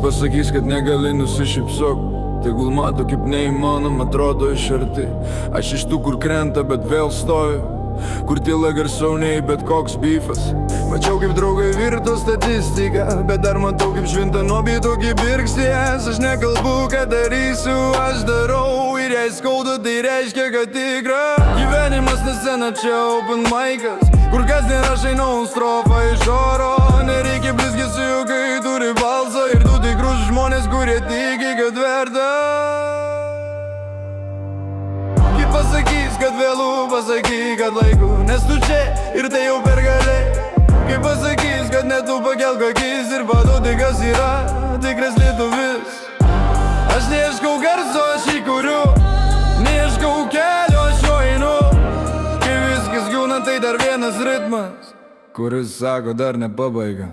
pasakys, kad negali nusišypsok, tegul mato, kaip neįmanoma atrodo iš arti. Aš iš tų, kur krenta, bet vėl stoju, kur tyla garsiau nei bet koks bifas. Mačiau, kaip draugai virto statistiką, bet dar matau, kaip švinta nuo bito kibirkšties. Aš nekalbu, ką darysiu, aš darau, ir jei skauda, tai reiškia, kad tikra. Gyvenimas ne scena, čia open mic'as, kur kasdien rašai naują strofą iš oro. Nereikia blizgėsiu, kai turi balsą, ir du tikrus žmonės, kurie tiki, kad verta. Kai pasakys, kad vėlų, pasakyk, kad laiku, nes tu čia ir tai jau pergalė. Kai pasakys, kad ne tu, pakelk akis ir paduodi, kas yra tikras lietuvis. Aš neieškau garso, aš įkuriu, neieškau kelio, aš jo einu. Kai viskas griūna, tai dar vienas ritmas, kuris sako, dar ne pabaiga.